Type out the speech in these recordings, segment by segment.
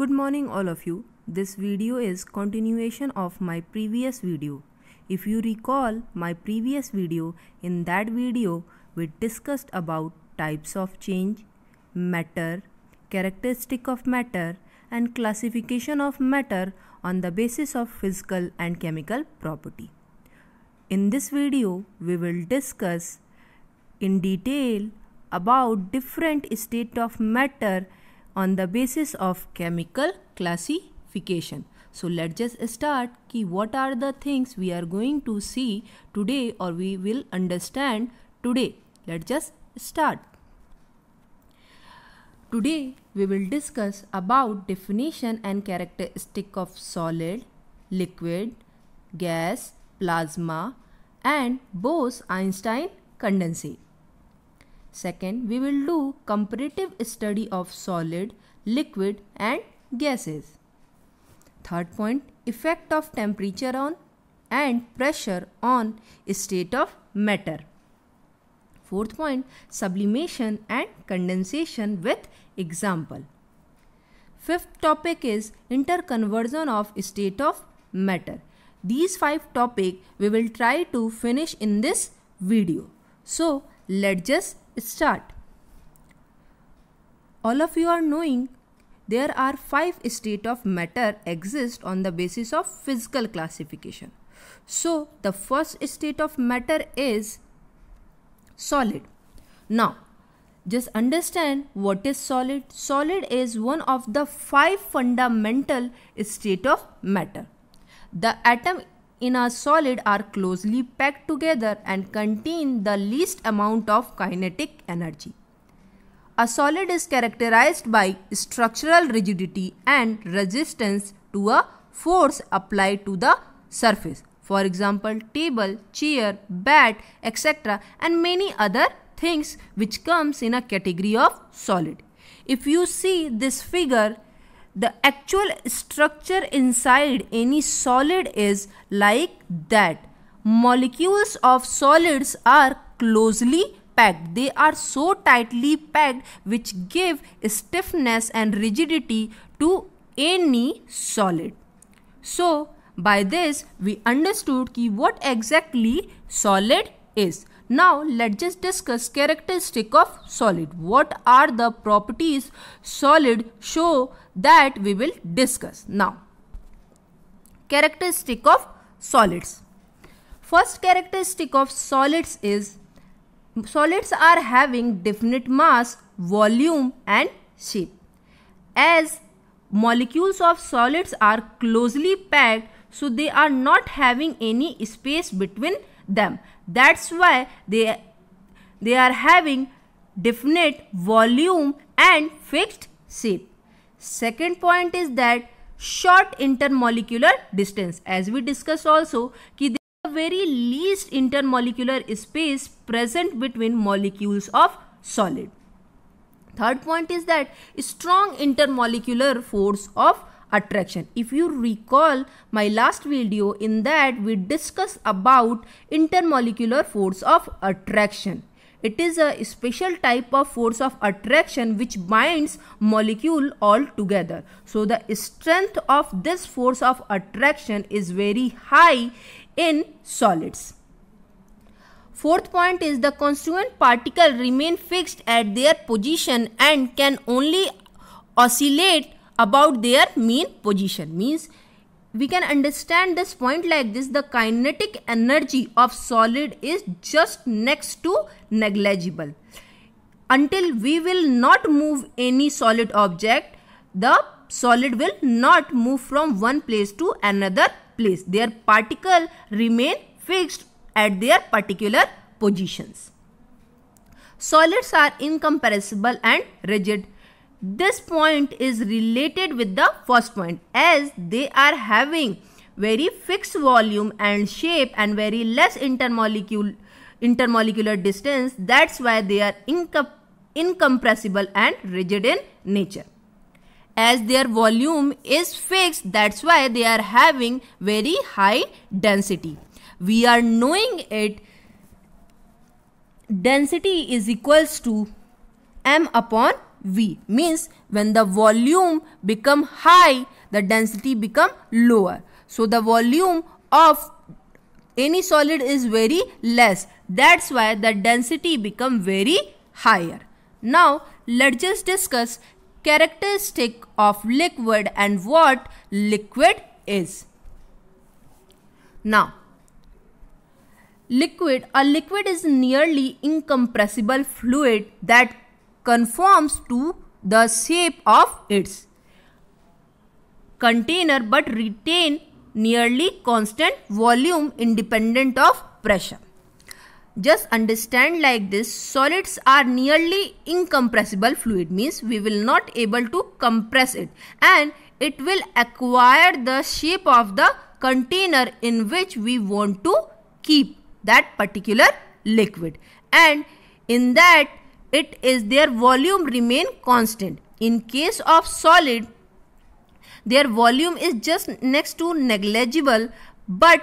Good morning all of you. This video is continuation of my previous video. If you recall my previous video, in that video we discussed about types of change, matter, characteristic of matter and classification of matter on the basis of physical and chemical property. In this video we will discuss in detail about different state of matter on the basis of chemical classification. So let's just start कि what are the things we are going to see today or we will understand today. Let's just start. Today we will discuss about definition and characteristic of solid, liquid, gas, plasma and Bose-Einstein condensate. Second, we will do comparative study of solid, liquid and gases. Third point, effect of temperature on and pressure on state of matter. Fourth point, sublimation and condensation with example. Fifth topic is interconversion of state of matter. These 5 topics we will try to finish in this video. So let's just start. All of you are knowing there are 5 states of matter exist on the basis of physical classification. So the first state of matter is solid. Now just understand what is solid. Solid is one of the 5 fundamental states of matter. The atom in a solid are closely packed together and contain the least amount of kinetic energy. A solid is characterized by structural rigidity and resistance to a force applied to the surface. For example, table, chair, bat, etc. and many other things which comes in a category of solid. If you see this figure, the actual structure inside any solid is like that. Molecules of solids are closely packed. They are so tightly packed which give stiffness and rigidity to any solid. So by this we understood what exactly solid is. Now let's just discuss characteristic of solid. What are the properties solid show that we will discuss now. Characteristic of solids. First characteristic of solids is solids are having definite mass, volume and shape. As molecules of solids are closely packed, so they are not having any space between them. That's why they are having definite volume and fixed shape. Second point is that short intermolecular distance. As we discussed also, there is a very least intermolecular space present between molecules of solid. Third point is that strong intermolecular force of attraction. If you recall my last video, in that we discussed about intermolecular force of attraction. It is a special type of force of attraction which binds molecule all together. So the strength of this force of attraction is very high in solids. Fourth point is the constituent particle remain fixed at their position and can only oscillate about their mean position. Means we can understand this point like this: the kinetic energy of solid is just next to negligible. Until we will not move any solid object, the solid will not move from one place to another place. Their particle remain fixed at their particular positions. Solids are incompressible and rigid. This point is related with the first point, as they are having very fixed volume and shape and very less intermolecular distance. That's why they are incompressible and rigid in nature. As their volume is fixed, that's why they are having very high density. We are knowing it, density is equals to m upon V. Means when the volume become high, the density become lower. So the volume of any solid is very less. That's why the density become very higher. Now let's just discuss characteristic of liquid and what liquid is. Now, a liquid is nearly incompressible fluid that conforms to the shape of its container but retain nearly constant volume independent of pressure. Just understand like this, solids are nearly incompressible fluid, means we will not able to compress it and it will acquire the shape of the container in which we want to keep that particular liquid, and in that it is their volume remain constant. In case of solid, their volume is just next to negligible, but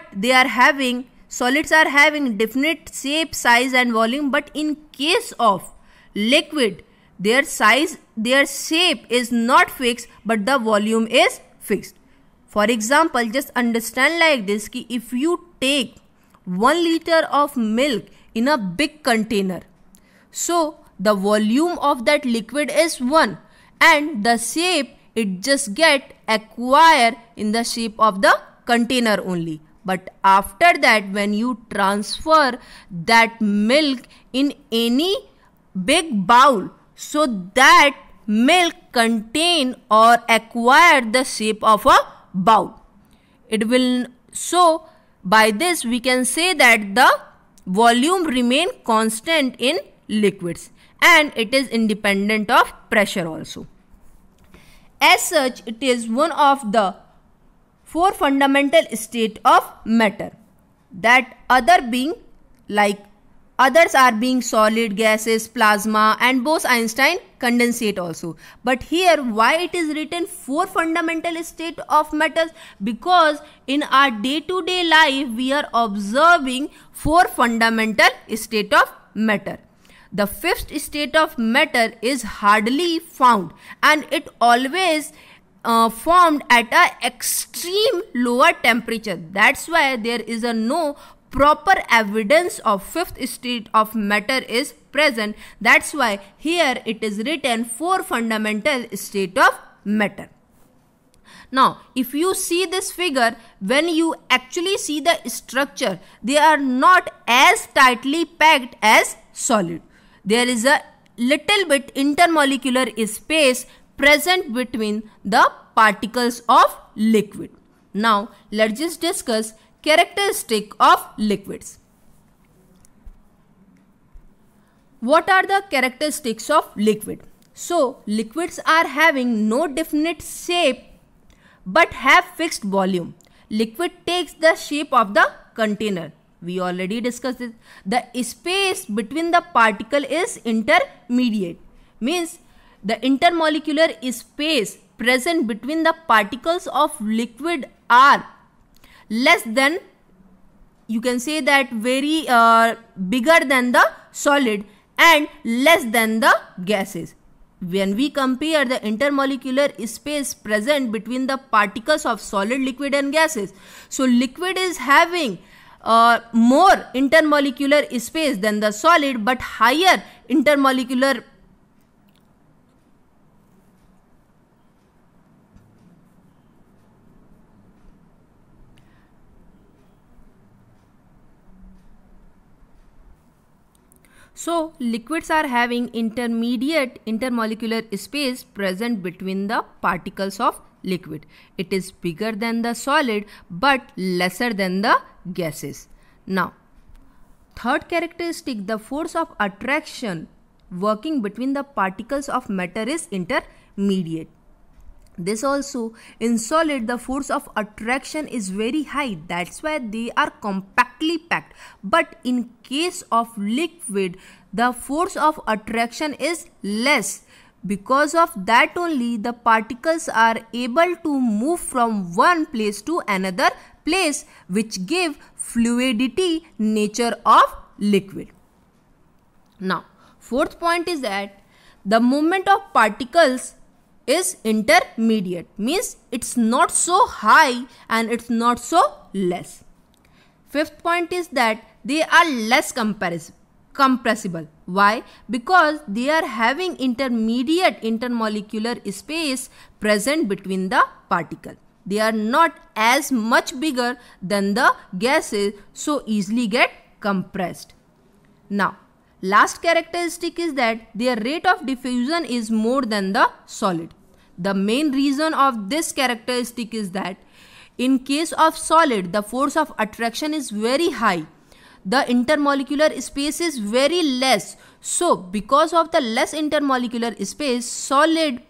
solids are having definite shape, size and volume. But in case of liquid, their shape is not fixed, but the volume is fixed. For example, just understand like this कि if you take 1 liter of milk in a big container, so the volume of that liquid is 1 and the shape it just get acquired in the shape of the container only. But after that, when you transfer that milk in any big bowl, so that milk contain or acquire the shape of a bowl. So by this we can say that the volume remain constant in liquids and it is independent of pressure also. As such, it is one of the 4 fundamental state of matter, that others are being solid, gases, plasma and Bose-Einstein condensate also. But here why it is written 4 fundamental state of matters? Because in our day-to-day life we are observing 4 fundamental state of matter. The 5th state of matter is hardly found and it always formed at a extreme lower temperature. That's why there is no proper evidence of 5th state of matter is present. That's why here it is written 4 fundamental state of matter. Now, if you see this figure, when you actually see the structure, they are not as tightly packed as solid. There is a little bit intermolecular space present between the particles of liquid. Now, let's just discuss characteristic of liquids. What are the characteristics of liquid? So, liquids are having no definite shape but have fixed volume. Liquid takes the shape of the container. We already discussed this. The space between the particle is intermediate. Means the intermolecular space present between the particles of liquid are less than, you can say that very bigger than the solid and less than the gases. When we compare the intermolecular space present between the particles of solid, liquid and gases, so liquid is having more intermolecular space than the solid but higher intermolecular So, liquids are having intermediate intermolecular space present between the particles of liquid. It is bigger than the solid but lesser than the gases. Now, third characteristic, the force of attraction working between the particles of matter is intermediate. This also, in solid, the force of attraction is very high. That's why they are compactly packed. But in case of liquid, the force of attraction is less. Because of that only, the particles are able to move from one place to another place, which give fluidity nature of liquid. Now, fourth point is that the movement of particles is intermediate, means it's not so high and it's not so less. Fifth point is that they are less compressible. Why? Because they are having intermediate intermolecular space present between the particle. They are not as much bigger than the gases, so easily get compressed. Now, last characteristic is that their rate of diffusion is more than the solid. The main reason of this characteristic is that in case of solid, the force of attraction is very high. The intermolecular space is very less. So, because of the less intermolecular space, solid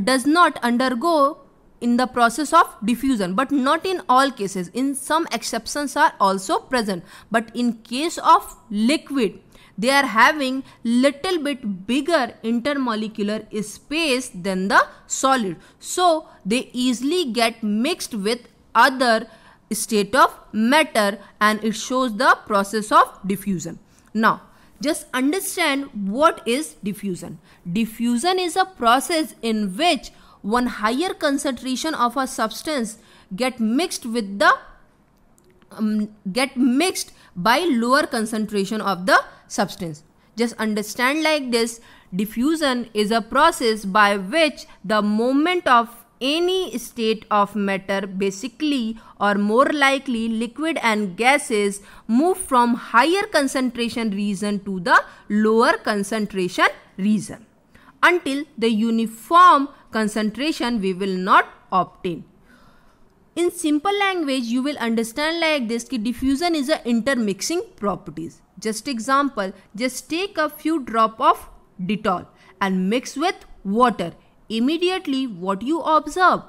does not undergo in the process of diffusion, but not in all cases. In some exceptions are also present, but in case of liquid, they are having little bit bigger intermolecular space than the solid, so they easily get mixed with other state of matter and it shows the process of diffusion. Now, just understand what is diffusion. Diffusion is a process in which one higher concentration of a substance get mixed by lower concentration of the substance. Just understand like this: diffusion is a process by which the movement of any state of matter, basically or more likely liquid and gases, move from higher concentration region to the lower concentration region until the uniform concentration we will not obtain. In simple language, you will understand like this कि diffusion is a intermixing properties. Just example, just take a few drop of Dettol and mix with water. Immediately what you observe?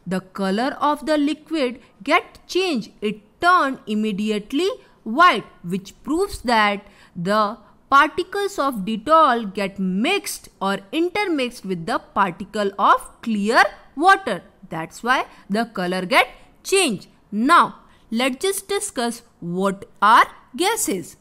The color of the liquid get changed. It turn immediately white, which proves that the particles of Dettol get mixed or intermixed with the particle of clear water. That's why the color get changed. Now, let's just discuss what are gases.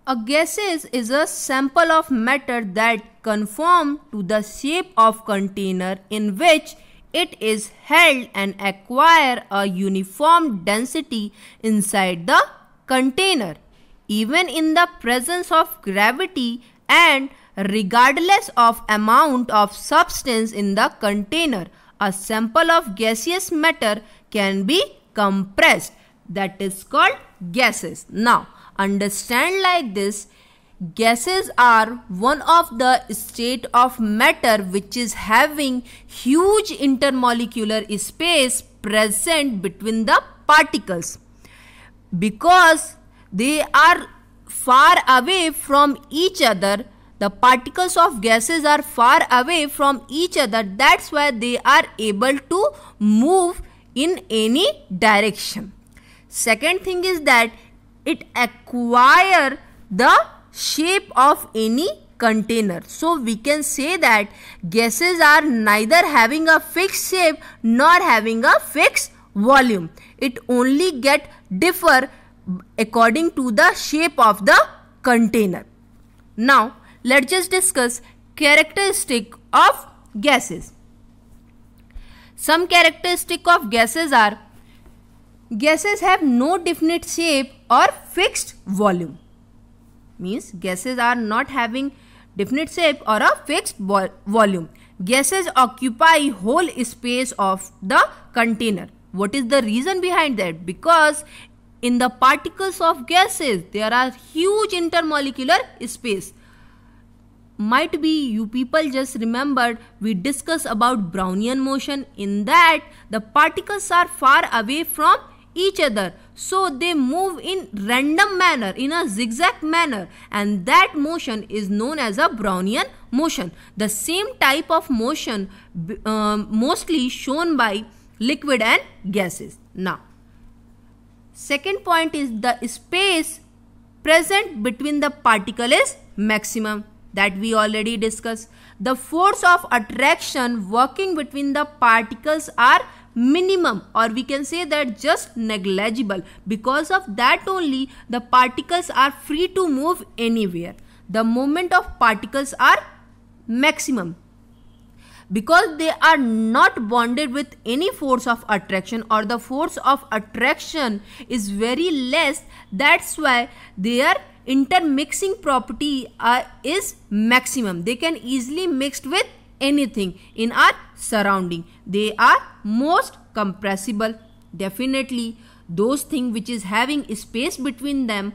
A gases is a sample of matter that conform to the shape of container in which it is held and acquire a uniform density inside the container, even in the presence of gravity and regardless of amount of substance in the container. A sample of gaseous matter can be compressed. That is called gases. Now, understand like this: gases are one of the state of matter which is having huge intermolecular space present between the particles. Because they are far away from each other, the particles of gases are far away from each other. That's why they are able to move in any direction. Second thing is that it acquire the shape of any container. So we can say that gases are neither having a fixed shape nor having a fixed volume. It only get differ according to the shape of the container. Now, let's just discuss characteristic of gases. Some characteristic of gases are: gases have no definite shape or fixed volume. Means gases are not having definite shape or a fixed volume. Gases occupy whole space of the container. What is the reason behind that? Because in the particles of gases there are huge intermolecular space. Might be you people just remembered we discussed about Brownian motion. In that the particles are far away from each other, so they move in random manner, in a zigzag manner, and that motion is known as a Brownian motion. The same type of motion mostly shown by liquid and gases. Now, second point is the space present between the particle is maximum. That we already discussed. The force of attraction working between the particles are minimum, or we can say that just negligible. Because of that only the particles are free to move anywhere. The moment of particles are maximum because they are not bonded with any force of attraction, or the force of attraction is very less. That's why their intermixing property is maximum. They can easily mixed with anything in our surrounding. They are most compressible. Definitely those things which is having space between them,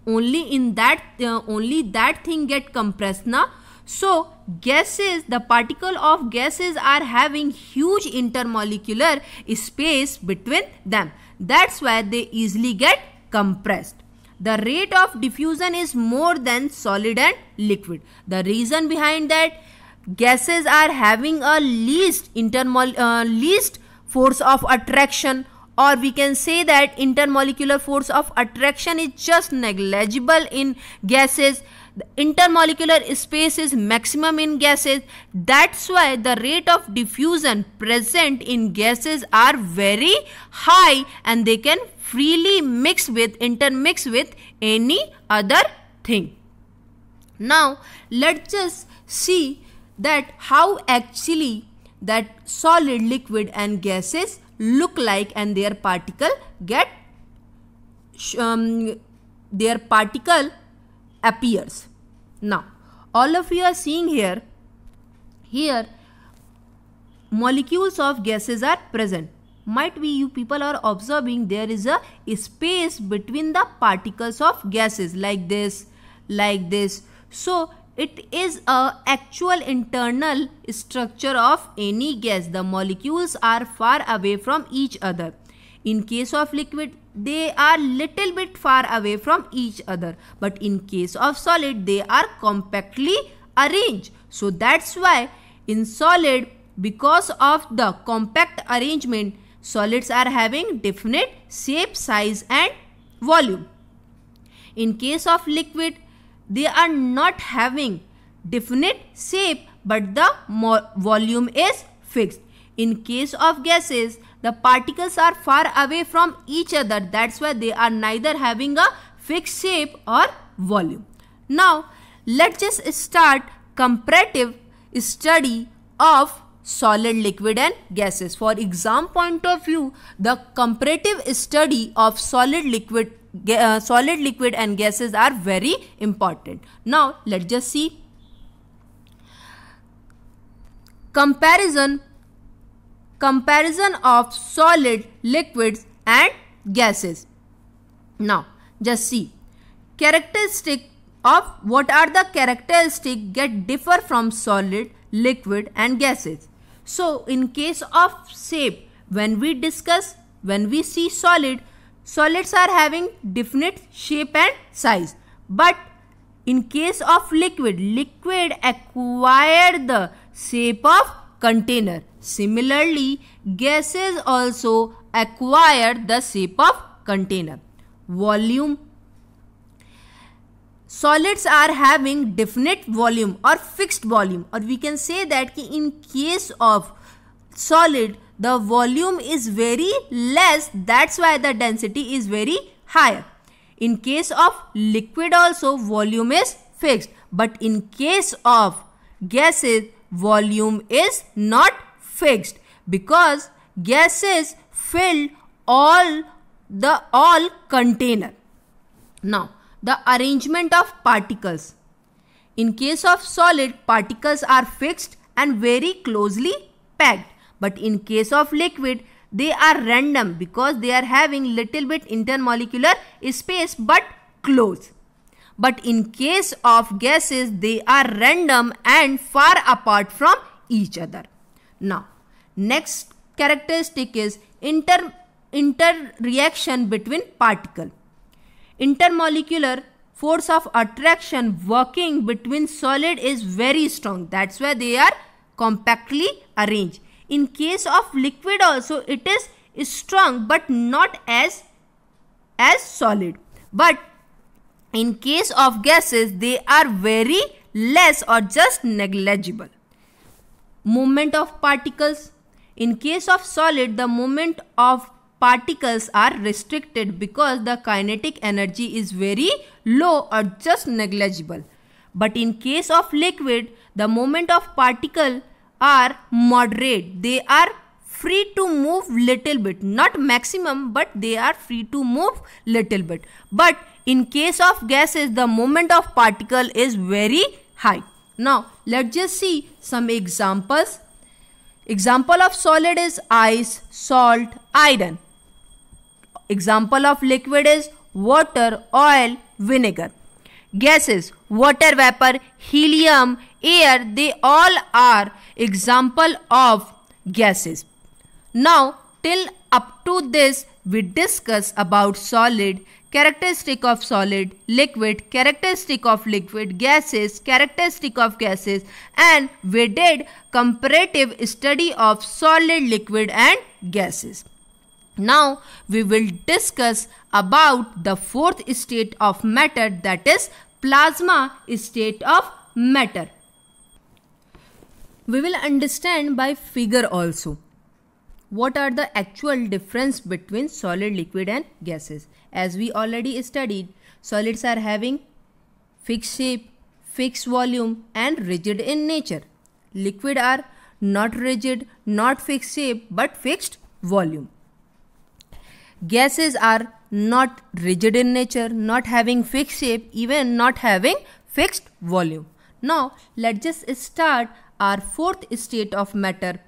only that thing get compressed now. So gases, the particle of gases are having huge intermolecular space between them. That's why they easily get compressed. The rate of diffusion is more than solid and liquid. The reason behind that, gases are having a least force of attraction, or we can say that intermolecular force of attraction is just negligible in gases. The intermolecular space is maximum in gases. That's why the rate of diffusion present in gases are very high, and they can freely intermix with any other thing. Now let's just see that how actually that solid, liquid and gases look like, and their particle appears. Now all of you are seeing here molecules of gases are present. Might be you people are observing there is a space between the particles of gases like this. So it is a actual internal structure of any gas. The molecules are far away from each other. In case of liquid, they are little bit far away from each other, but in case of solid, they are compactly arranged. So that's why in solid, because of the compact arrangement, solids are having definite shape, size and volume. In case of liquid, they are not having definite shape, but the volume is fixed. In case of gases, the particles are far away from each other. That's why they are neither having a fixed shape or volume. Now let's just start comparative study of solid, liquid and gases. For exam point of view, the comparative study of solid, liquid and gases are very important. Now let's just see comparison of solid, liquids and gases. Now just see characteristic of what are the characteristics get differ from solid, liquid and gases. So in case of shape, when we see solids are having definite shape and size, but in case of liquid acquire the shape of container. Similarly, gases also acquire the shape of container. Volume, solids are having definite volume or fixed volume, or we can say that in case of solid the volume is very less, that's why the density is very higher. In case of liquid also volume is fixed, but in case of gases volume is not fixed, because gases fill all container. Now the arrangement of particles. In case of solid, particles are fixed and very closely packed, but in case of liquid they are random because they are having little bit intermolecular space but close. But in case of gases they are random and far apart from each other. Now next characteristic is interreaction between particle. Intermolecular force of attraction working between solid is very strong. That's why they are compactly arranged. In case of liquid also it is strong but not as solid. But in case of gases they are very less or just negligible. Movement of particles. in case of solid, the movement of particles are restricted because the kinetic energy is very low or just negligible. But in case of liquid, the movement of particles are moderate. They are free to move little bit, not maximum, but they are free to move little bit. But in case of gases, the movement of particle is very high. Now let's just see some examples. Example of solid is ice, salt, iron. Example of liquid is water, oil, vinegar. Gases, water vapor, helium, air, they all are example of gases. Now till up to this we discuss about solid, characteristic of solid, liquid, characteristic of liquid, gases, characteristic of gases, and we did comparative study of solid, liquid and gases. Now we will discuss about the fourth state of matter, that is plasma state of matter. We will understand by figure also what are the actual difference between solid, liquid and gases. As we already studied, solids are having fixed shape, fixed volume and rigid in nature. Liquid are not rigid, not fixed shape but fixed volume. Gases are not rigid in nature, not having fixed shape, even not having fixed volume. Now let's just start our fourth state of matter,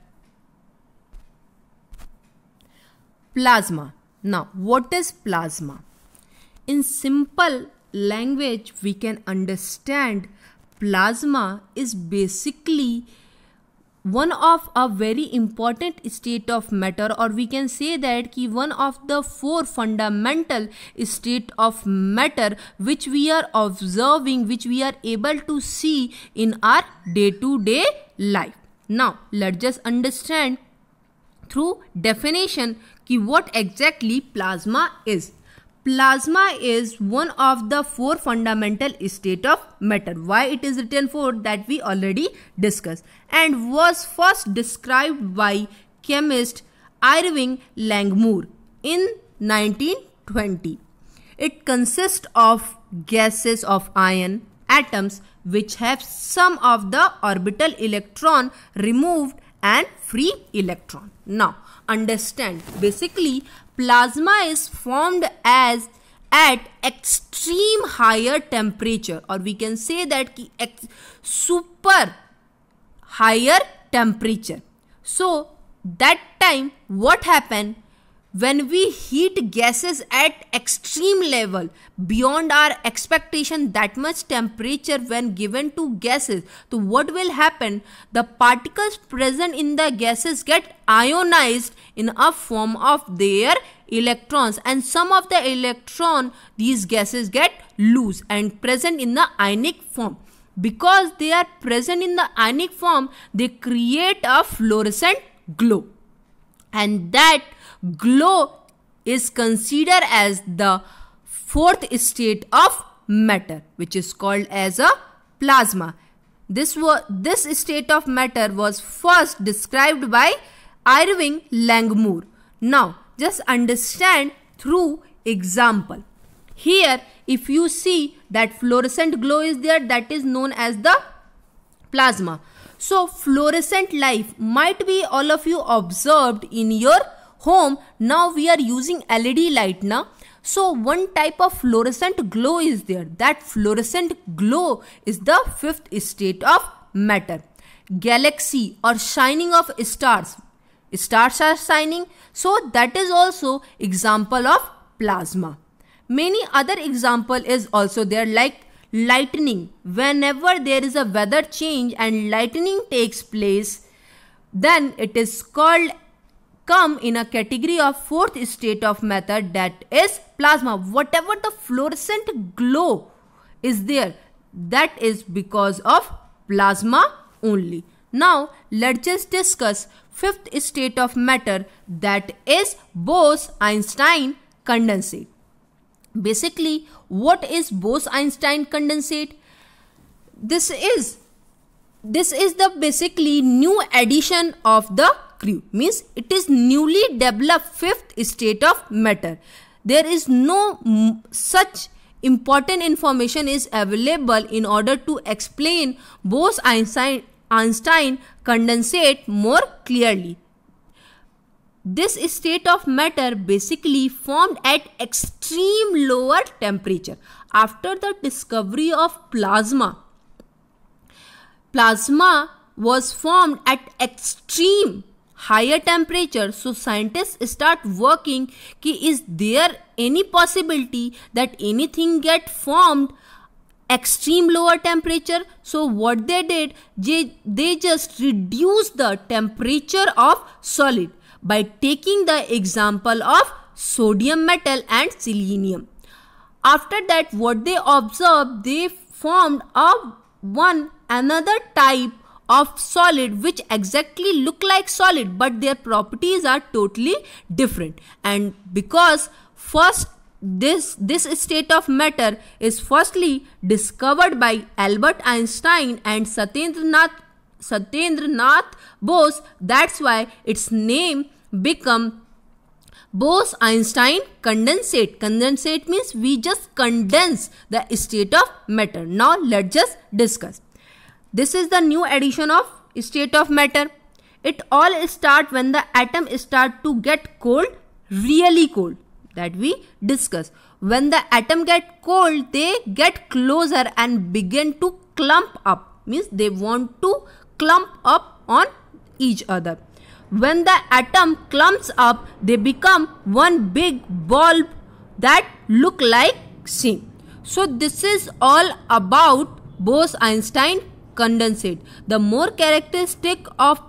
plasma. Now what is plasma? In simple language we can understand plasma is basically one of a very important state of matter, or we can say that one of the four fundamental state of matter which we are observing, which we are able to see in our day-to-day life. Now let's just understand through definition what exactly plasma is. Plasma is one of the four fundamental state of matter. Why it is written for, that we already discussed, and was first described by chemist Irving Langmuir in 1920. It consists of gases of iron atoms which have some of the orbital electron removed and free electron. Now understand, basically plasma is formed as at extreme higher temperature, or we can say that super higher temperature. So that time what happened, when we heat gases at extreme level beyond our expectation, that much temperature when given to gases, so what will happen, the particles present in the gases get ionized in a form of their electrons, and some of the electron these gases get loose and present in the ionic form. Because they are present in the ionic form, they create a fluorescent glow, and that glow is considered as the fourth state of matter, which is called as a plasma. This state of matter was first described by Irving Langmuir. Now just understand through example. Here if you see that fluorescent glow is there, that is known as the plasma. So fluorescent light might be all of you observed in your home. Now we are using LED light now. So one type of fluorescent glow is there. That fluorescent glow is the fifth state of matter. Galaxy or shining of stars. Stars are shining. So that is also example of plasma. Many other example is also there, like lightning. Whenever there is a weather change and lightning takes place, then it is called come in a category of fourth state of matter, that is plasma. Whatever the fluorescent glow is there, that is because of plasma only. Now let's just discuss fifth state of matter, that is Bose-Einstein condensate. Basically what is Bose-Einstein condensate? This is the basically new addition of the crew. Means it is newly developed fifth state of matter. There is no such important information is available in order to explain Bose-Einstein condensate more clearly. This state of matter basically formed at extreme lower temperature. After the discovery of plasma was formed at extreme higher temperature. So scientists start working is there any possibility that anything get formed extreme lower temperature? So what they did, they just reduced the temperature of solid by taking the example of sodium metal and selenium. After that, what they observed, they formed another type of solid which exactly look like solid, but their properties are totally different. And because first this state of matter is firstly discovered by Albert Einstein and Satyendranath Bose, that's why its name become Bose-Einstein condensate. Condensate means we just condense the state of matter. Now let's just discuss. This is the new addition of state of matter. It all start when the atom start to get cold, really cold, that we discuss. When the atom get cold, they get closer and begin to clump up. Means they want to clump up on each other. When the atom clumps up, they become one big ball that look like same. So this is all about Bose-Einstein condensate. The more characteristic of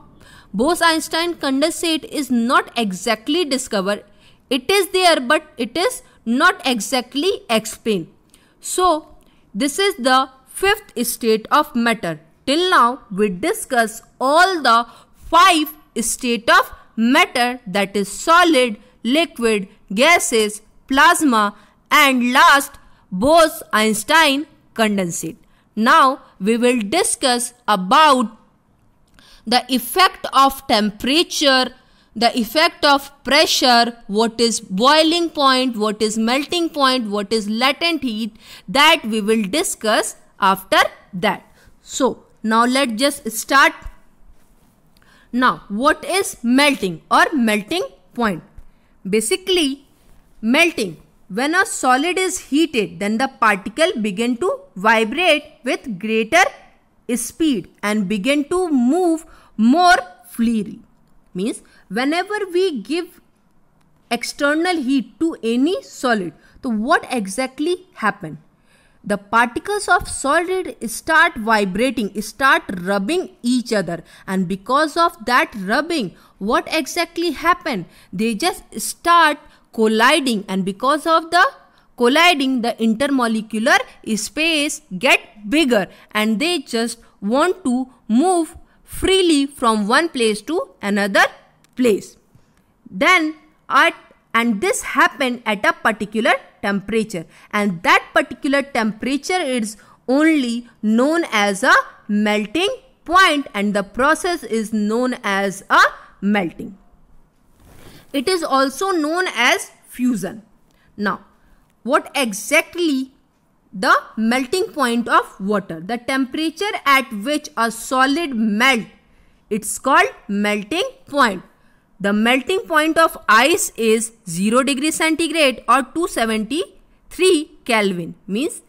Bose-Einstein condensate is not exactly discovered. It is there, but it is not exactly explained. So this is the fifth state of matter. Till now we discuss all the 5 state of matter, that is solid, liquid, gases, plasma, and last Bose-Einstein condensate. Now we will discuss about the effect of temperature, the effect of pressure, what is boiling point, what is melting point, what is latent heat, that we will discuss after that. So now let's just start. Now what is melting or melting point? Basically melting, when a solid is heated, then the particle begin to vibrate with greater speed and begin to move more freely. Means whenever we give external heat to any solid, so what exactly happen? The particles of solid start vibrating, start rubbing each other, and because of that rubbing, what exactly happen? They just start colliding, and because of the colliding, the intermolecular space get bigger and they just want to move freely from one place to another place. Then and this happen at a particular temperature, and that particular temperature is only known as a melting point, and the process is known as a melting. It is also known as fusion. Now what exactly the melting point of water? The temperature at which a solid melt, it's called melting point. The melting point of ice is 0 degrees centigrade or 273 Kelvin. Means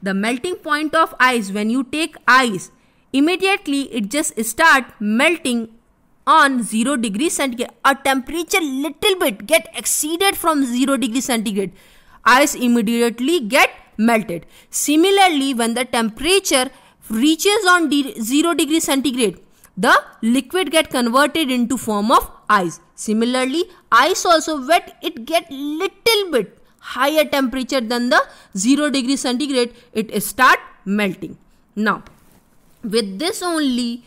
the melting point of ice, when you take ice, immediately it just start melting on 0 degrees centigrade. A temperature little bit get exceeded from 0 degrees centigrade, ice immediately get melted. Similarly, when the temperature reaches on 0 degrees centigrade, the liquid get converted into form of ice. Similarly, ice also wet, it get little bit higher temperature than the 0 degrees centigrade, it start melting. Now with this only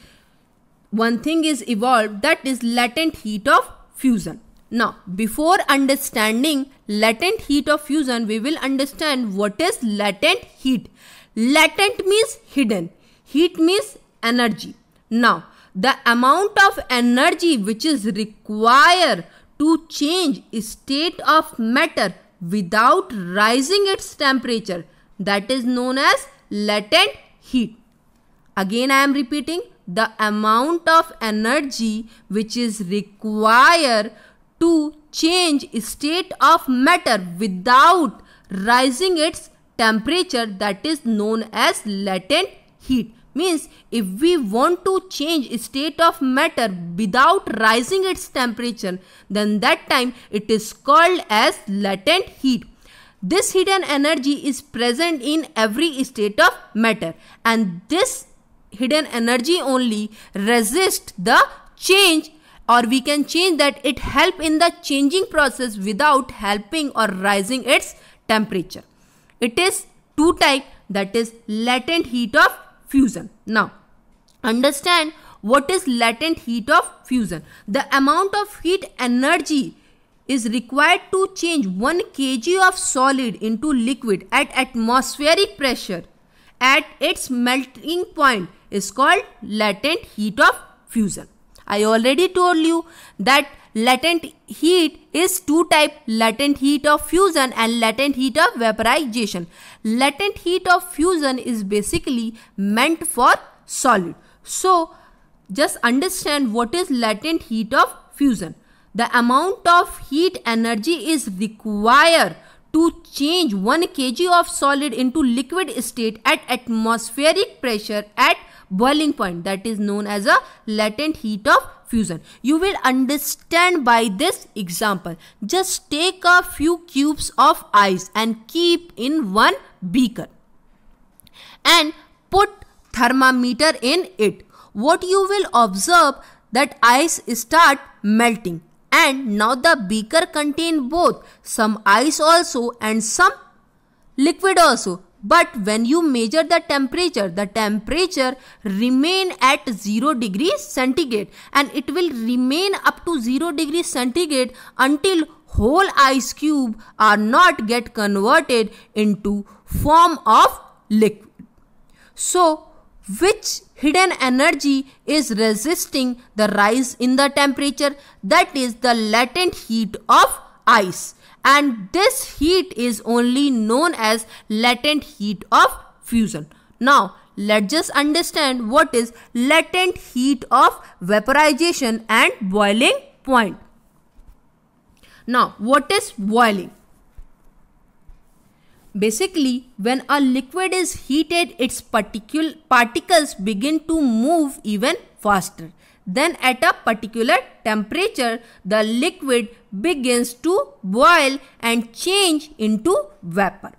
one thing is evolved, that is latent heat of fusion. Now before understanding latent heat of fusion, we will understand what is latent heat. Latent means hidden, heat means energy. Now the amount of energy which is required to change state of matter without rising its temperature, that is known as latent heat. Again I am repeating, the amount of energy which is required to change state of matter without rising its temperature, that is known as latent heat. Means if we want to change state of matter without rising its temperature, then that time it is called as latent heat. This hidden energy is present in every state of matter, and this hidden energy only resists the change, or we can change that it help in the changing process without helping or rising its temperature. It is two type, that is latent heat of fusion. Now understand what is latent heat of fusion. The amount of heat energy is required to change 1 kg of solid into liquid at atmospheric pressure at its melting point is called latent heat of fusion. I already told you that latent heat is two type, latent heat of fusion and latent heat of vaporization. Latent heat of fusion is basically meant for solid. So just understand what is latent heat of fusion. The amount of heat energy is required to change 1 kg of solid into liquid state at atmospheric pressure at boiling point, that is known as a latent heat of fusion. You will understand by this example. Just take a few cubes of ice and keep in one beaker and put thermometer in it. What you will observe, that ice start melting, and now the beaker contain both some ice also and some liquid also. But when you measure the temperature remain at 0 degrees centigrade, and it will remain up to 0 degrees centigrade until whole ice cube are not get converted into form of liquid. So which hidden energy is resisting the rise in the temperature? That is the latent heat of ice. And this heat is only known as latent heat of fusion. Now let's just understand what is latent heat of vaporization and boiling point. Now what is boiling? Basically, when a liquid is heated, its particles begin to move even faster. Then at a particular temperature, the liquid begins to boil and change into vapor.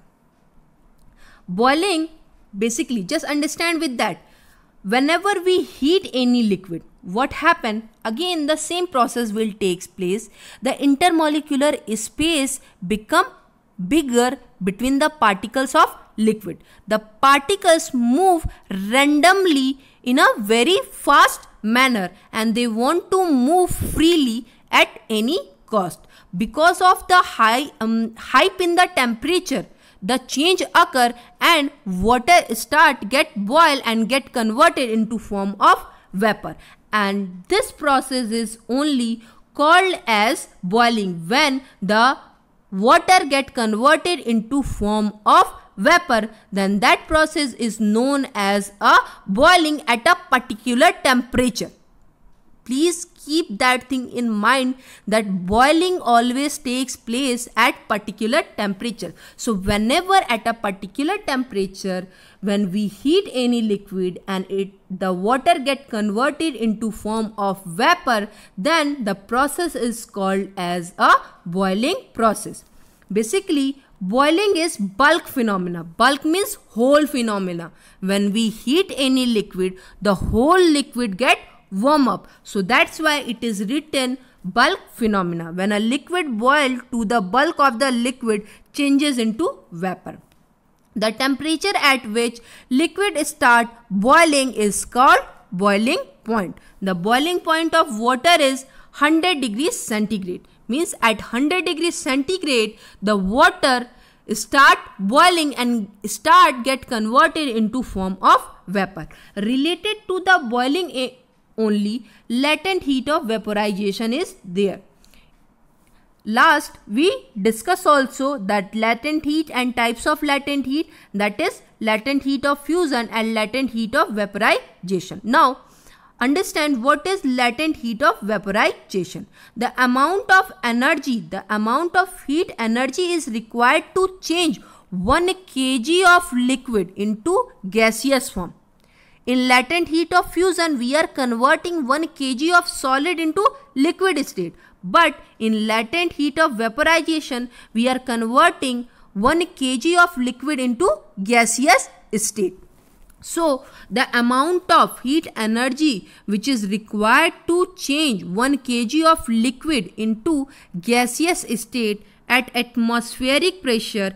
Boiling, basically, just understand with that, whenever we heat any liquid, what happen? Again, the same process will take place. The intermolecular space become bigger between the particles of liquid. The particles move randomly in a very fast manner, and they want to move freely at any cost. Because of the hype in the temperature, the change occur and water start get boil and get converted into form of vapor. And this process is only called as boiling. When the water get converted into form of vapor, then that process is known as a boiling at a particular temperature. Please keep that thing in mind, that boiling always takes place at particular temperature. So whenever at a particular temperature, when we heat any liquid and the water get converted into form of vapor, then the process is called as a boiling process. Basically, boiling is bulk phenomena. Bulk means whole phenomena. When we heat any liquid, the whole liquid get warm up. So that's why it is written bulk phenomena. When a liquid boils to the bulk of the liquid changes into vapor. The temperature at which liquid start boiling is called boiling point. The boiling point of water is 100 degrees centigrade. Means at 100 degrees centigrade, the water start boiling and start get converted into form of vapor. Related to the boiling only latent heat of vaporization is there. Last, we discuss also that latent heat and types of latent heat, that is latent heat of fusion and latent heat of vaporization. Now, understand what is latent heat of vaporization. The amount of energy, the amount of heat energy is required to change 1 kg of liquid into gaseous form. In latent heat of fusion, we are converting 1 kg of solid into liquid state. But in latent heat of vaporization, we are converting 1 kg of liquid into gaseous state. So, the amount of heat energy which is required to change 1 kg of liquid into gaseous state at atmospheric pressure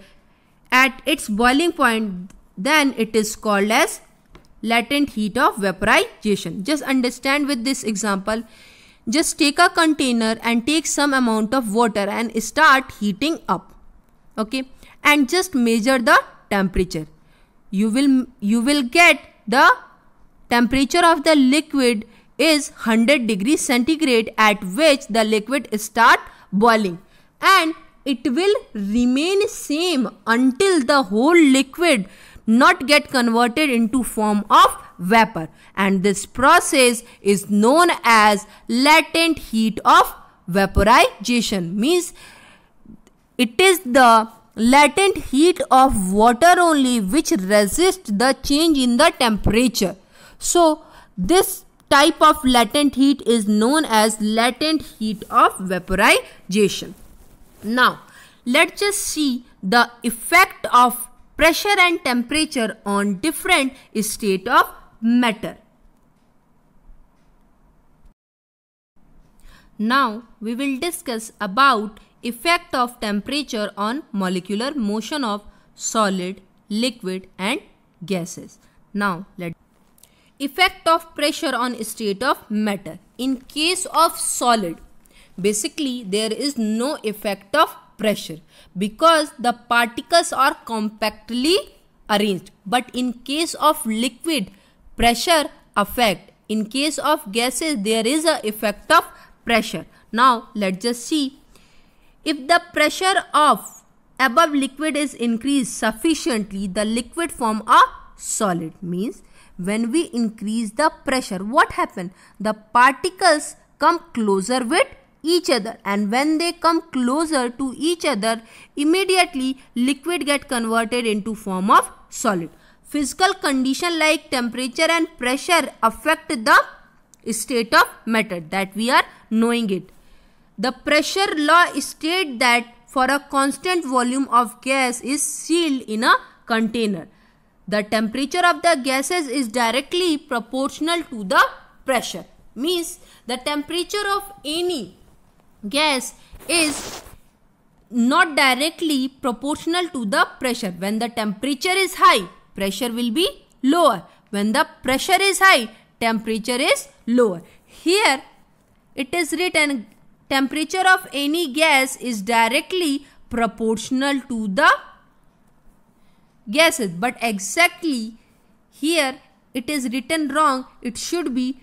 at its boiling point, then it is called as latent heat of vaporization. Just understand with this example. Just take a container and take some amount of water and start heating up. Okay, and just measure the temperature. You will get the temperature of the liquid is 100 degrees centigrade, at which the liquid start boiling, and it will remain same until the whole liquid not get converted into form of vapor, and this process is known as latent heat of vaporization. Means it is the latent heat of water only which resists the change in the temperature. So this type of latent heat is known as latent heat of vaporization. Now let's just see the effect of pressure and temperature on different state of matter. Now we will discuss about effect of temperature on molecular motion of solid, liquid and gases. Now effect of pressure on state of matter. In case of solid, basically there is no effect of pressure because the particles are compactly arranged. But in case of liquid, pressure affect. In case of gases, there is a effect of pressure. Now let's just see. If the pressure of above liquid is increased sufficiently, the liquid form a solid. Means when we increase the pressure, what happen? The particles come closer with each other, and when they come closer to each other, immediately liquid get converted into form of solid. Physical condition like temperature and pressure affect the state of matter, that we are knowing it. The pressure law states that for a constant volume of gas is sealed in a container, the temperature of the gases is directly proportional to the pressure. Means the temperature of any gas is not directly proportional to the pressure. When the temperature is high, pressure will be lower. When the pressure is high, temperature is lower. Here it is written temperature of any gas is directly proportional to the gases, but exactly here it is written wrong. It should be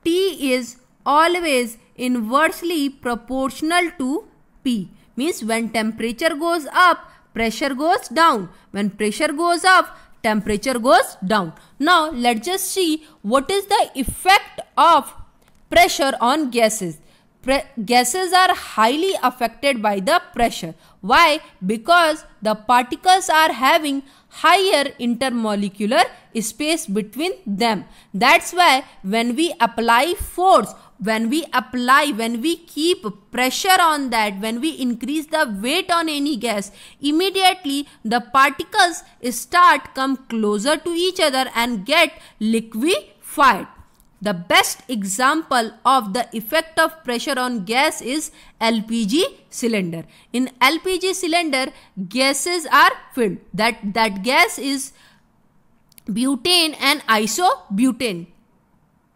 T is always inversely proportional to P. Means when temperature goes up, pressure goes down. When pressure goes up, temperature goes down. Now let's just see what is the effect of pressure on gases. Gases are highly affected by the pressure. Why? Because the particles are having higher intermolecular space between them. That's why when we apply force, when we keep pressure on that, when we increase the weight on any gas, immediately the particles start come closer to each other and get liquefied. The best example of the effect of pressure on gas is LPG cylinder. In LPG cylinder, gases are filled. That gas is butane and isobutane.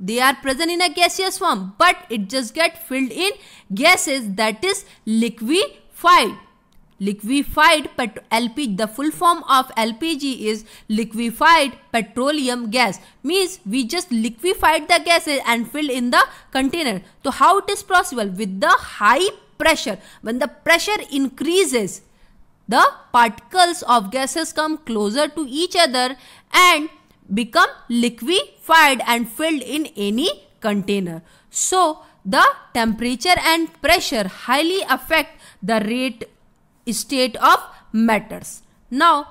They are present in a gaseous form, but it just get filled in gases, that is liquefied. Liquefied LPG, the full form of LPG is liquefied petroleum gas. Means we just liquefied the gases and filled in the container. So how it is possible? With the high pressure. When the pressure increases, the particles of gases come closer to each other and become liquefied and filled in any container. So the temperature and pressure highly affect the state of matters. Now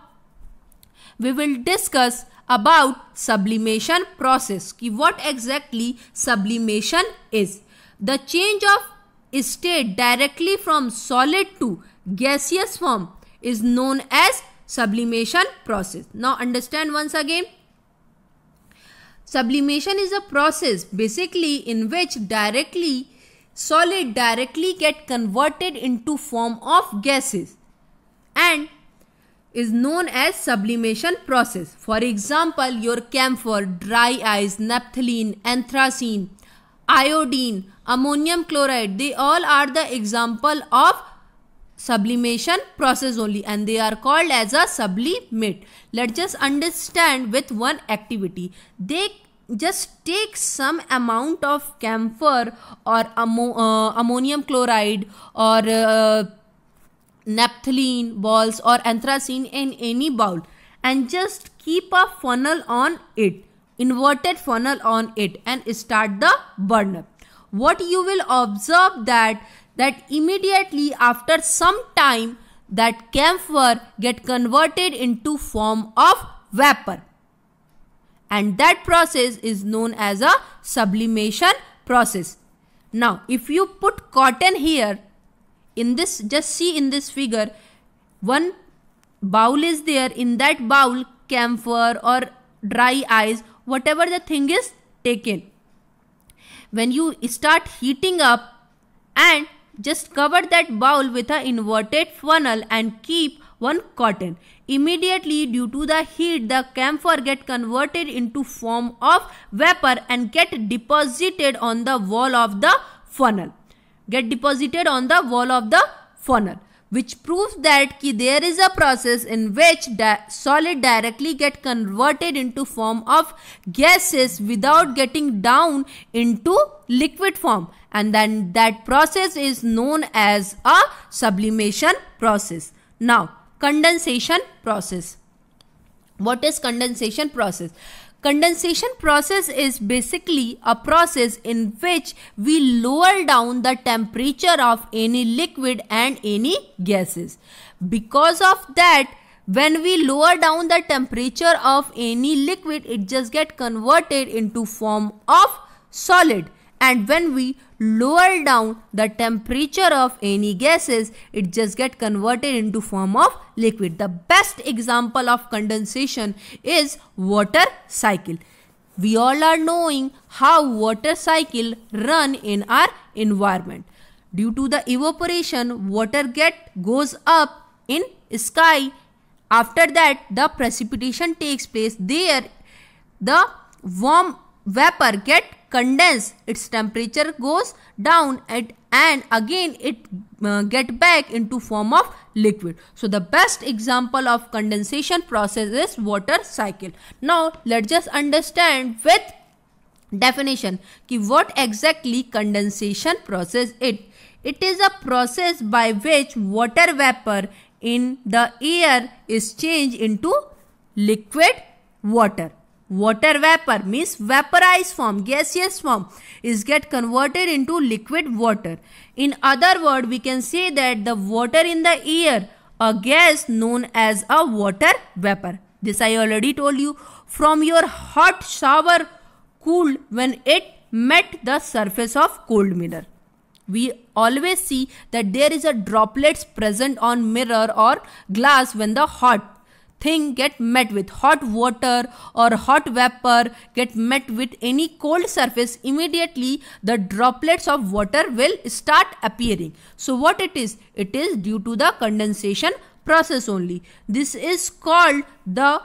we will discuss about sublimation process. What exactly sublimation is? The change of state directly from solid to gaseous form is known as sublimation process. Now understand once again. Sublimation is a process basically in which solid directly get converted into form of gases and is known as sublimation process. For example, your camphor, dry ice, naphthalene, anthracene, iodine, ammonium chloride, they all are the example of sublimation process only and they are called as a sublimate. Let's just understand with one activity. They just take some amount of camphor or ammonium chloride or naphthalene balls or anthracene in any bowl and just keep a funnel on it, inverted funnel on it, and start the burner. What you will observe that immediately after some time that camphor get converted into form of vapor, and that process is known as a sublimation process. Now if you put cotton here in this, just see in this figure, one bowl is there, in that bowl camphor or dry ice, whatever the thing is taken. When you start heating up and just cover that bowl with an inverted funnel and keep one cotton. Immediately due to the heat, the camphor get converted into form of vapor and get deposited on the wall of the funnel. Which proves that there is a process in which solid directly get converted into form of gases without getting down into liquid form, and then that process is known as a sublimation process. Now condensation process. What is condensation process? Condensation process is basically a process in which we lower down the temperature of any liquid and any gases. Because of that, when we lower down the temperature of any liquid, it just get converted into form of solid, and when we lower down the temperature of any gases, it just get converted into form of liquid. The best example of condensation is water cycle. We all are knowing how water cycle run in our environment. Due to the evaporation, water goes up in sky. After that, the precipitation takes place. There, the warm vapor get condensed, its temperature goes down and again it get back into form of liquid. So the best example of condensation process is water cycle. Now let's just understand with definition what exactly condensation process is. It is a process by which water vapor in the air is changed into liquid water. Water vapor means vaporized form, gaseous form is get converted into liquid water. In other words, we can say that the water in the air, a gas known as a water vapor. This I already told you. From your hot shower cooled when it met the surface of cold mirror. We always see that there is a droplets present on mirror or glass when the hot thing get met with hot water or hot vapor get met with any cold surface. Immediately the droplets of water will start appearing. So what it is? It is due to the condensation process only. This is called the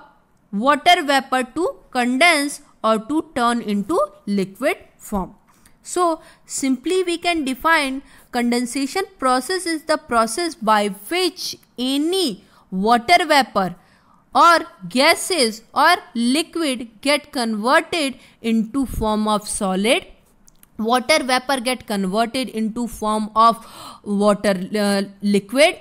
water vapor to condense or to turn into liquid form. So simply we can define condensation process is the process by which any water vapor or gases or liquid get converted into form of solid. Water vapor get converted into form of water liquid.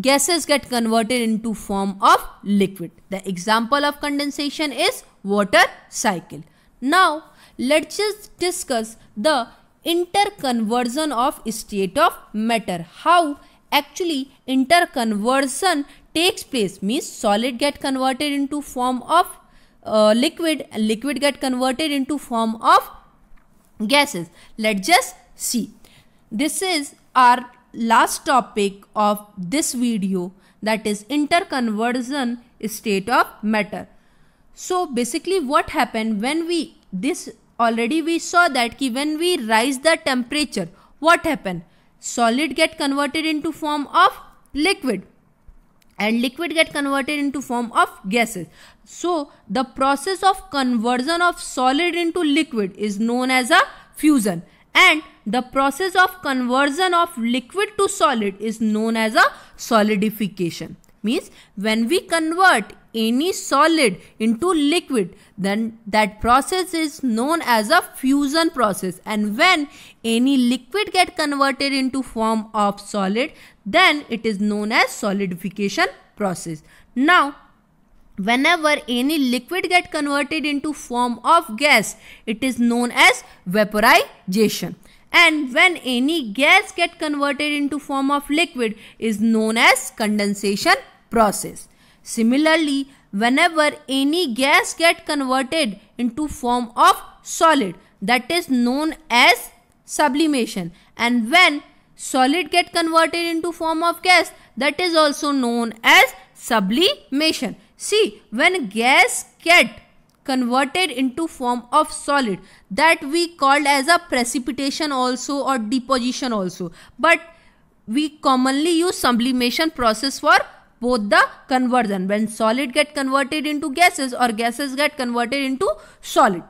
Gases get converted into form of liquid. The example of condensation is water cycle. Now let's just discuss the interconversion of state of matter. How actually interconversion takes place, means solid get converted into form of liquid, and liquid get converted into form of gases. Let's just see. This is our last topic of this video, that is interconversion state of matter. So basically what happened when we saw that when we rise the temperature, what happened? Solid get converted into form of liquid and liquid get converted into form of gases. So the process of conversion of solid into liquid is known as a fusion, and the process of conversion of liquid to solid is known as a solidification. Means when we convert any solid into liquid, then that process is known as a fusion process, and when any liquid get converted into form of solid, then it is known as solidification process. Now whenever any liquid get converted into form of gas, it is known as vaporization, and when any gas get converted into form of liquid is known as condensation process. Similarly, whenever any gas get converted into form of solid, that is known as sublimation, and when solid get converted into form of gas, that is also known as sublimation. See, when gas get converted into form of solid, that we called as a precipitation also or deposition also, but we commonly use sublimation process for both the conversion, when solid get converted into gases or gases get converted into solid.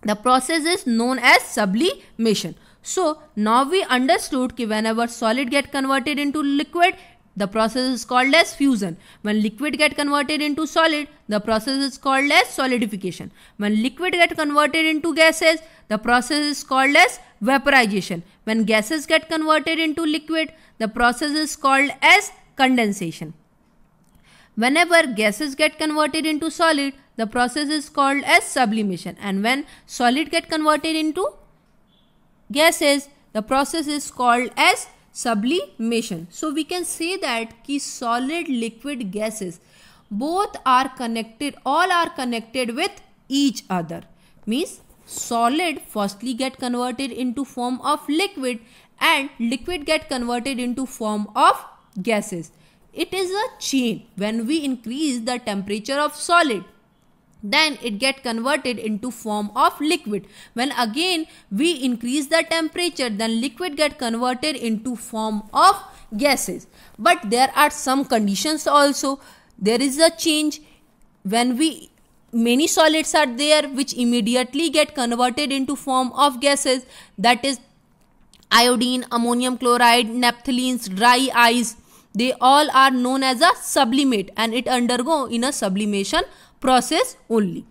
The process is known as sublimation. So now we understood that whenever solid get converted into liquid, the process is called as fusion. When liquid get converted into solid, the process is called as solidification. When liquid get converted into gases, the process is called as vaporization. When gases get converted into liquid, the process is called as condensation. Whenever gases get converted into solid, the process is called as sublimation, and when solid get converted into gases, the process is called as sublimation. So we can say that ki solid, liquid, gases both are connected, all are connected with each other. Means solid firstly get converted into form of liquid and liquid get converted into form of gases. It is a chain. When we increase the temperature of solid, then it get converted into form of liquid. When again we increase the temperature, then liquid get converted into form of gases. But there are some conditions also. There is a change when many solids are there which immediately get converted into form of gases, that is iodine, ammonium chloride, naphthalenes, dry ice. They all are known as a sublimate and it undergo in a sublimation process only.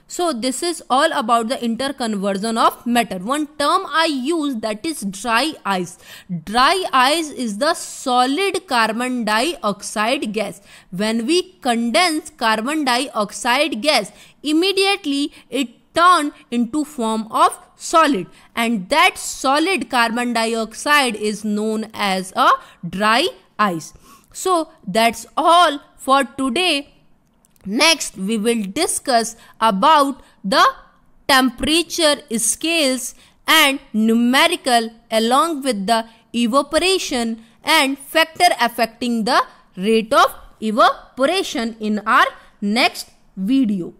So this is all about the interconversion of matter. One term I use, that is dry ice. Dry ice is the solid carbon dioxide gas. When we condense carbon dioxide gas, immediately it turn into form of solid, and that solid carbon dioxide is known as a dry ice. So that's all for today. Next we will discuss about the temperature scales and numerical along with the evaporation and factor affecting the rate of evaporation in our next video.